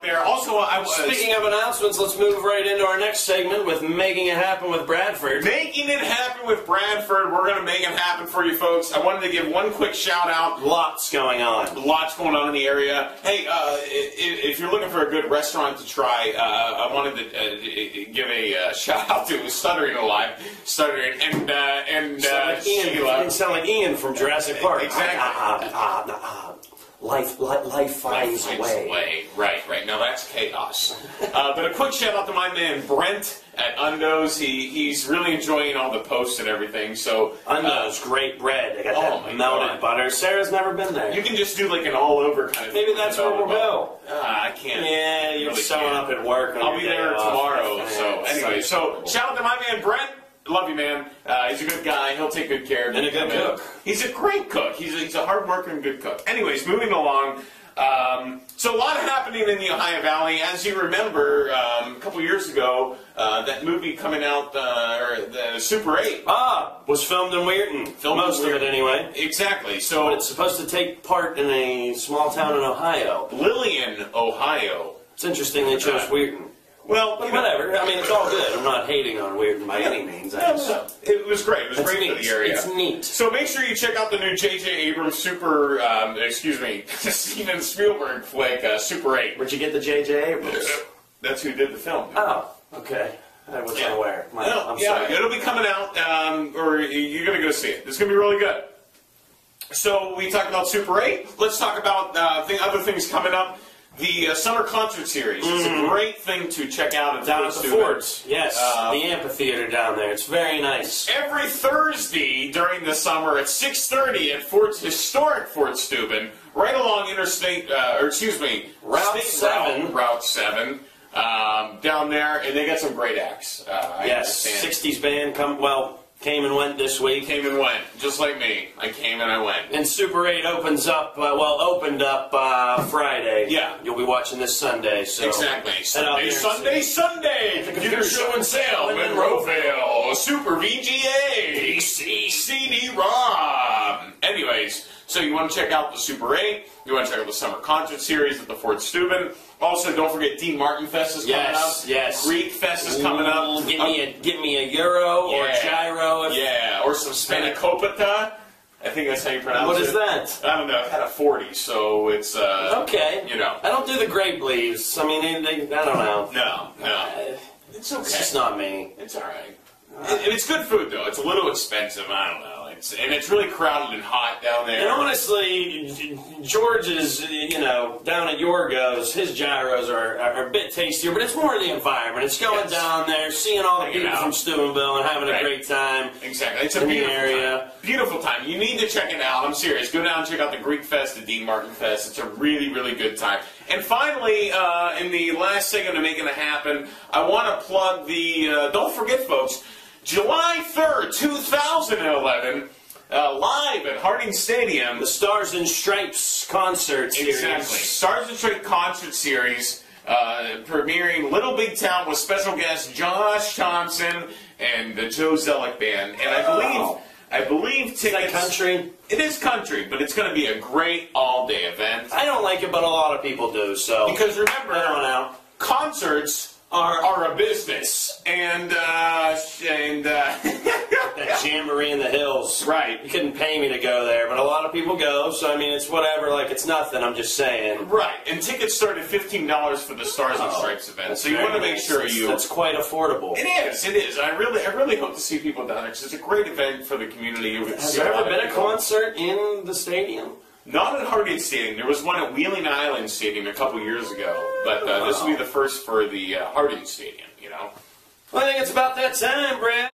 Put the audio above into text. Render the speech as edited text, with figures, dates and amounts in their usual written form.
there. Also, Speaking of announcements, let's move right into our next segment with Making It Happen with Bradford. Making it happen with Bradford. We're going to make it happen for you folks. I wanted to give one quick shout out. Lots going on. Lots going on in the area. Hey, if you're looking for a good restaurant to try, I wanted to give a shout out to Stuttering Alive. Stuttering and Sheila. You sound like Ian from Jurassic Park. Exactly. Life finds a way. Right. Now that's chaos. But a quick shout out to my man Brent at Undo's. He's really enjoying all the posts and everything. So Undo's great bread. They got that melted butter. Sarah's never been there. You can just do like an all over kind of. Maybe that's where we'll go. I can't. Yeah, you're really showing up at work. I'll be there tomorrow. So anyway, shout out to my man Brent. Love you, man. He's a good guy. He'll take good care of you. And a good cook. He's a great cook. He's a hard-working, good cook. Anyways, moving along. So a lot happening in the Ohio Valley. As you remember, a couple years ago, that movie coming out, the Super 8. Was filmed in Weirton. Most of it, anyway. Exactly. So but it's supposed to take part in a small town in Ohio. Lillian, Ohio. It's interesting they chose Weirton. Well, but whatever. I mean, it's all good. I'm not hating on Weirton by any means. It was great. It was great for the area. It's neat. So make sure you check out the new J.J. Abrams Steven Spielberg flick, Super 8. Where'd you get the J.J. Abrams? That's who did the film. Oh, okay. I wasn't aware. I'm sorry. It'll be coming out, or you're going to go see it. It's going to be really good. So we talked about Super 8. Let's talk about other things coming up. The summer concert series is a great thing to check out down at the Forts. Yes, the amphitheater down there. It's very nice. Every Thursday during the summer at 6:30 at Fort's historic Fort Steuben, right along Route 7. Route 7. Down there, and they got some great acts. Yes, 60s band came and went this week. Came and went, just like me. I came and I went. And Super 8 opened up Friday. Yeah. You'll be watching this Sunday. So exactly. Sunday! Computer show and sale in Monroeville. Super VGA. CD-ROM. Anyways, so you want to check out the Super 8. You want to check out the summer concert series at the Fort Steuben. Also, don't forget Dean Martin Fest is coming up. Yes. Greek Fest is coming up. Give me a euro or gyro. Or some Spanakopita. I think that's how you pronounce it. What is that? I don't know. I've had a 40, so it's okay. You know. I don't do the grape leaves. I mean, I don't know. No. It's okay. It's just not me. It's all right. It's good food though. It's a little expensive. I don't know. And it's really crowded and hot down there. And honestly, George's, down at Yorgos, his gyros are a bit tastier, but it's more the environment. It's going down there, seeing all the people from Steubenville and having a great time. Exactly. It's a beautiful area. Beautiful time. You need to check it out. I'm serious. Go down and check out the Greek Fest, the Dean Martin Fest. It's a really, really good time. And finally, in the last segment of Making It Happen, I want to plug the, don't forget folks, July 3rd, 2011, live at Harding Stadium. The Stars and Stripes concert series. Exactly. Stars and Stripes concert series, premiering Little Big Town with special guest Josh Thompson and the Joe Zellick Band. And I believe tickets... Is that country? It is country, but it's going to be a great all-day event. I don't like it, but a lot of people do, so... Because remember, concerts are a business, and that Jamboree in the Hills. Right. You couldn't pay me to go there, but a lot of people go, so I mean, it's whatever, like it's nothing, I'm just saying. Right, and tickets start at $15 for the Stars and Stripes event, so you want to make sure That's quite affordable. It is. I really hope to see people down there, because it's a great event for the community. Has there ever been a concert in the stadium? Not at Harding Stadium. There was one at Wheeling Island Stadium a couple years ago, but this will be the first for the Harding Stadium, Well, I think it's about that time, Brad.